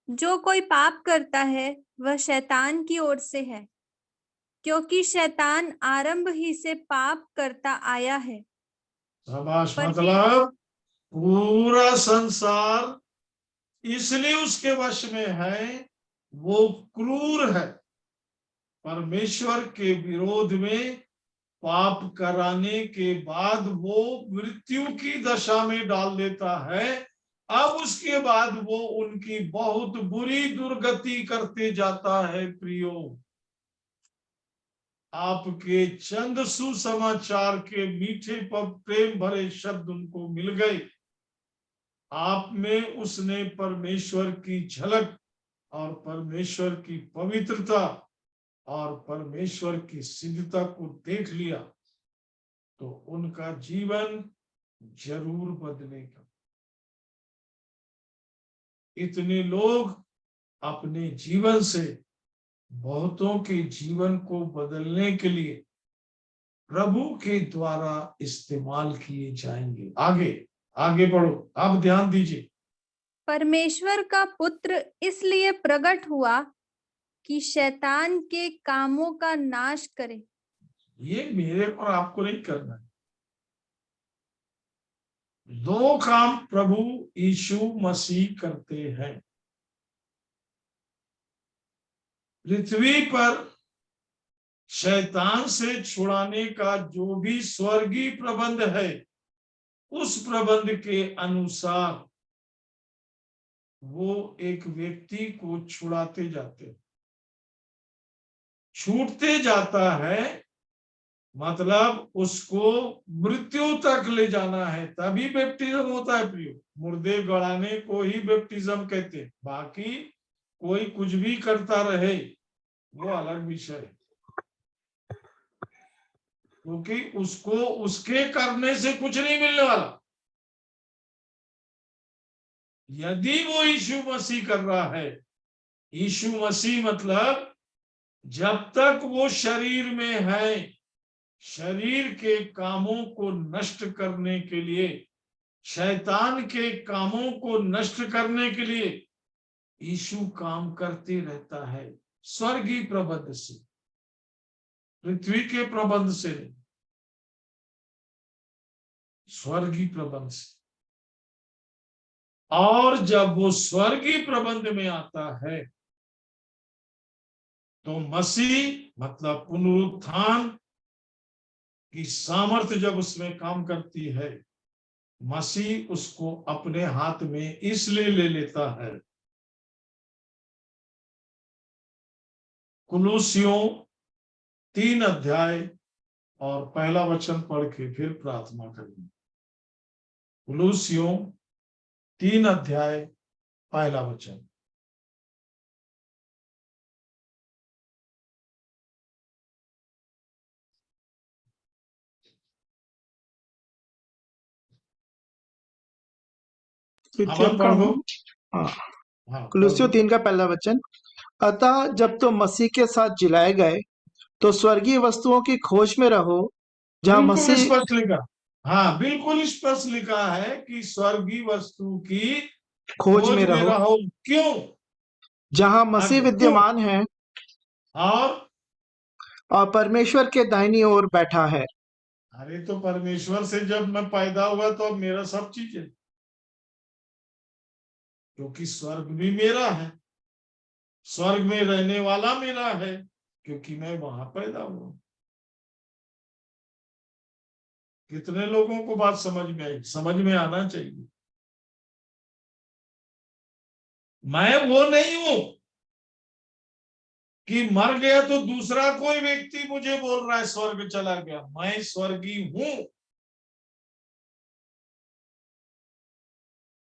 जो कोई पाप करता है वह शैतान की ओर से है, क्योंकि शैतान आरंभ ही से पाप करता आया है। शाबाश। मतलब पूरा संसार इसलिए उसके वश में है, वो क्रूर है, परमेश्वर के विरोध में पाप कराने के बाद वो मृत्यु की दशा में डाल देता है, अब उसके बाद वो उनकी बहुत बुरी दुर्गति करते जाता है। प्रियो, आपके चंद सुसमाचार के मीठे पर प्रेम भरे शब्द उनको मिल गए। आप में उसने परमेश्वर की झलक और परमेश्वर की पवित्रता और परमेश्वर की सिद्धता को देख लिया, तो उनका जीवन जरूर बदलेगा। इतने लोग अपने जीवन से बहुतों के जीवन को बदलने के लिए प्रभु के द्वारा इस्तेमाल किए जाएंगे। आगे आगे बढ़ो, आप ध्यान दीजिए। परमेश्वर का पुत्र इसलिए प्रकट हुआ कि शैतान के कामों का नाश करे। ये मेरे और आपको नहीं करना है। दो काम प्रभु यीशु मसीह करते हैं। पृथ्वी पर शैतान से छुड़ाने का जो भी स्वर्गीय प्रबंध है, उस प्रबंध के अनुसार वो एक व्यक्ति को छुड़ाते जाते, छूटते जाता है, मतलब उसको मृत्यु तक ले जाना है, तभी बैप्टिज्म होता है। प्रियो, मुर्दे गड़ाने को ही बैप्टिज्म कहते हैं। बाकी कोई कुछ भी करता रहे वो अलग विषय है, क्योंकि उसको उसके करने से कुछ नहीं मिलने वाला। यदि वो यीशु मसीह कर रहा है, यीशु मसीह मतलब जब तक वो शरीर में है, शरीर के कामों को नष्ट करने के लिए, शैतान के कामों को नष्ट करने के लिए यीशु काम करते रहता है। स्वर्गीय प्रबंध से, पृथ्वी के प्रबंध से नहीं, स्वर्गीय प्रबंध से। और जब वो स्वर्गीय प्रबंध में आता है, तो मसीह मतलब पुनरुत्थान की सामर्थ्य जब उसमें काम करती है, मसीह उसको अपने हाथ में इसलिए ले लेता है। कुलूसियों 3 अध्याय और पहला वचन पढ़ के फिर प्रार्थना करेंगे। कुलूसियों 3 अध्याय पहला वचन। कृत्यों का पढ़ो। हाँ, हाँ, कुलुस्सियों पढ़ो। 3 का पहला वचन। अतः जब तुम मसीह के साथ जिलाए गए, तो स्वर्गीय वस्तुओं की खोज में रहो, जहाँ बिल्कुल मसीह स्पष्ट लिखा, हाँ बिल्कुल स्पष्ट लिखा है कि स्वर्गीय वस्तु की खोज में खोज में रहो, रहो। क्यों? जहाँ मसीह आगे क्यों? विद्यमान है और परमेश्वर के दाहिनी ओर बैठा है। अरे तो परमेश्वर से जब मैं पैदा हुआ तो अब मेरा सब चीज है, क्योंकि स्वर्ग भी मेरा है, स्वर्ग में रहने वाला मेरा है, क्योंकि मैं वहां पैदा हुआ। कितने लोगों को बात समझ में आई? समझ में आना चाहिए। मैं वो नहीं हूं कि मर गया तो दूसरा कोई व्यक्ति मुझे बोल रहा है स्वर्ग चला गया। मैं स्वर्गीय हूं,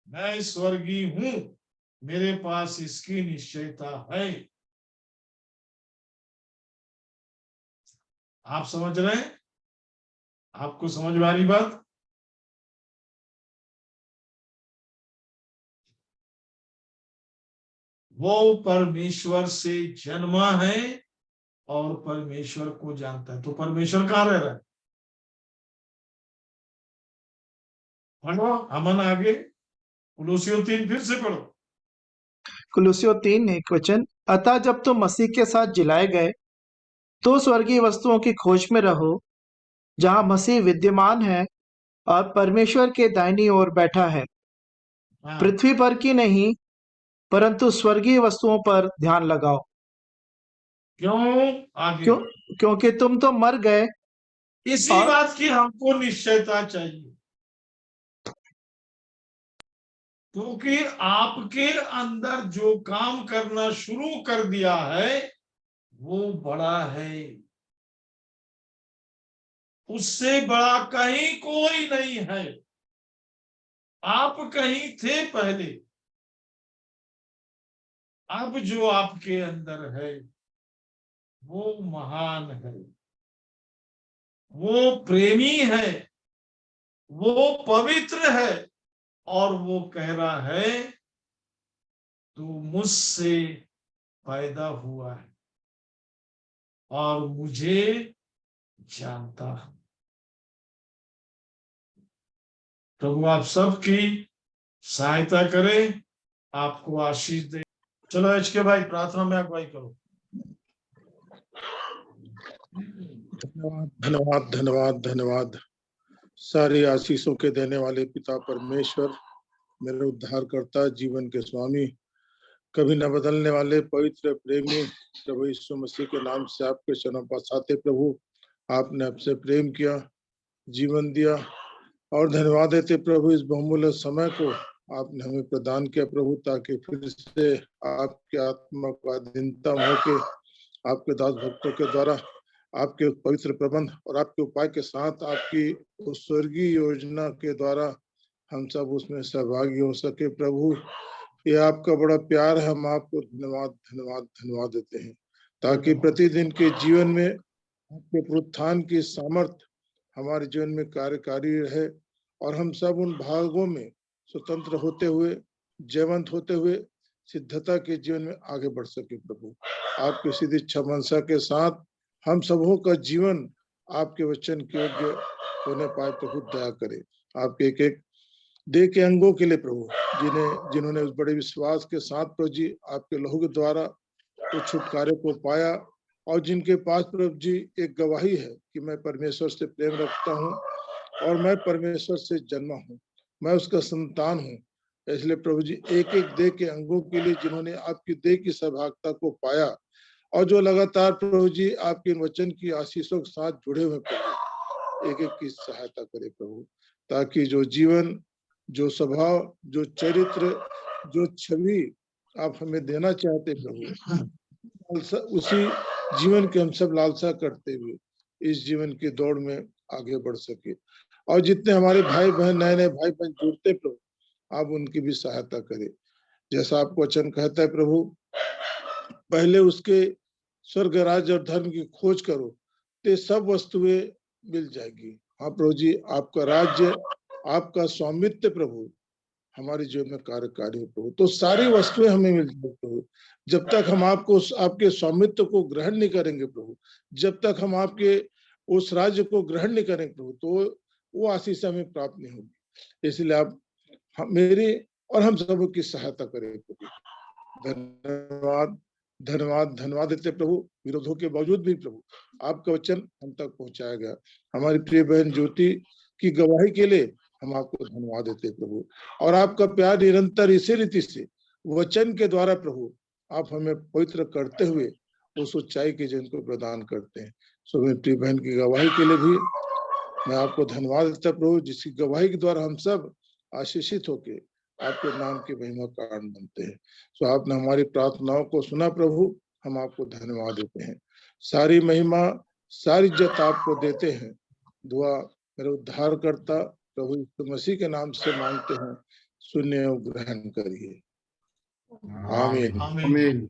मैं स्वर्गीय हूं, मेरे पास इसकी निश्चयता है। आप समझ रहे हैं? आपको समझ में आ रही बात? वो परमेश्वर से जन्मा है और परमेश्वर को जानता है। तो परमेश्वर कहाँ रह रहा है? पढ़ो अमन, आगे कुलूसियों 3 फिर से पढ़ो। कुलुस्सियों 3 1 वचन। अतः जब तुम मसीह के साथ जिलाए गए, तो स्वर्गीय वस्तुओं की खोज में रहो, जहाँ मसीह विद्यमान है और परमेश्वर के दाहिनी ओर बैठा है। हाँ, पृथ्वी पर की नहीं, परंतु स्वर्गीय वस्तुओं पर ध्यान लगाओ। क्यों? आगे क्योंकि तुम तो मर गए इसी और बात की हमको निश्चयता चाहिए। क्योंकि आपके अंदर जो काम करना शुरू कर दिया है वो बड़ा है, उससे बड़ा कहीं कोई नहीं है। आप कहीं थे पहले, अब जो आपके अंदर है वो महान है, वो प्रेमी है, वो पवित्र है, और वो कह रहा है तू मुझसे पैदा हुआ है और मुझे जानता है। प्रभु आप सबकी सहायता करे, आपको आशीष दे। चलो एचके भाई प्रार्थना में अगुवाई करो। धन्यवाद धन्यवाद धन्यवाद धन्यवाद। सारी आशीषों के देने वाले पिता परमेश्वर, मेरे उद्धारकर्ता, जीवन के स्वामी, कभी न बदलने वाले पवित्र प्रेमी प्रभु यीशु मसीह के नाम से आपके चरणों पास आते प्रभु। आपने आपसे प्रेम किया, जीवन दिया, और धन्यवाद देते प्रभु इस बहुमूल्य समय को आपने हमें प्रदान किया प्रभु, ताकि फिर से आपके आत्मा को अधीनता होके आपके दास भक्तों के द्वारा आपके पवित्र प्रबंध और आपके उपाय के साथ आपकी उस स्वर्गीय योजना के द्वारा हम सब उसमें सहभागी हो सके प्रभु। ये आपका बड़ा प्यार है, हम आपको धन्यवाद धन्यवाद धन्यवाद देते हैं, ताकि प्रतिदिन के जीवन में आपके पुनरुत्थान की सामर्थ हमारे जीवन में कार्यकारी रहे और हम सब उन भागों में स्वतंत्र होते हुए, जयवंत होते हुए सिद्धता के जीवन में आगे बढ़ सके प्रभु। आपकी सीधी इच्छा मनसा के साथ हम सबों का जीवन आपके वचन के योग्य होने पाए प्रभु, दया करे। आपके एक एक देह के अंगों के लिए प्रभु, जिन्होंने उस बड़े विश्वास के साथ प्रभु जी आपके लहू के द्वारा उस छुटकारे को पाया, और जिनके पास प्रभु जी एक गवाही है कि मैं परमेश्वर से प्रेम रखता हूँ और मैं परमेश्वर से जन्मा हूँ, मैं उसका संतान हूँ। इसलिए प्रभु जी एक एक देह के अंगों के लिए जिन्होंने आपकी देह की सहभागिता को पाया और जो लगातार प्रभु जी आपके वचन की आशीषों के साथ जुड़े हुए प्रभु, एक एक की सहायता करे प्रभु, ताकि जो जीवन, जो स्वभाव, जो चरित्र, जो छवि आप हमें देना चाहते प्रभु, उसी जीवन के हम सब लालसा करते हुए इस जीवन की दौड़ में आगे बढ़ सके। और जितने हमारे भाई बहन, नए नए भाई बहन जुड़ते प्रभु, आप उनकी भी सहायता करें। जैसा आपको वचन कहता है प्रभु, पहले उसके स्वर्ग राज्य और धर्म की खोज करो तो सब वस्तुएं मिल जाएगी। हाँ प्रभु जी, आपका राज्य, आपका स्वामित्व प्रभु हमारे जीवन में कार्यकारी हो प्रभु, तो सारी वस्तुएं हमें मिल जाएगी प्रभु। जब तक हम आपके स्वामित्व को ग्रहण नहीं करेंगे प्रभु, जब तक हम आपके उस राज्य को ग्रहण नहीं करेंगे प्रभु, तो वो आशीष हमें प्राप्त नहीं होगी। इसलिए आप मेरी और हम सबों की सहायता करें प्रभु। धन्यवाद धन्यवाद धन्यवाद देते प्रभु। विरोधों के बावजूद भी प्रभु आपका वचन हम तक पहुंचाया गया। हमारी प्रिय बहन ज्योति की गवाही के लिए हम आपको धन्यवाद देते प्रभु, और आपका प्यार निरंतर इसी रीति से वचन के द्वारा प्रभु आप हमें पवित्र करते हुए उस सच्चाई के जीवन को प्रदान करते हैं। सो मेरी प्रिय बहन की गवाही के लिए भी मैं आपको धन्यवाद देता प्रभु, जिसकी गवाही के द्वारा हम सब आशीषित होके आपके नाम की महिमा का कारण बनते हैं। सो आपने हमारी प्रार्थनाओं को सुना प्रभु, हम आपको धन्यवाद देते हैं। सारी महिमा, सारी इज्जत आपको देते हैं। दुआ मेरे उद्धारकर्ता प्रभु यीशु मसीह के नाम से मांगते हैं, सुनिए और ग्रहण करिए। आमीन। आमीन।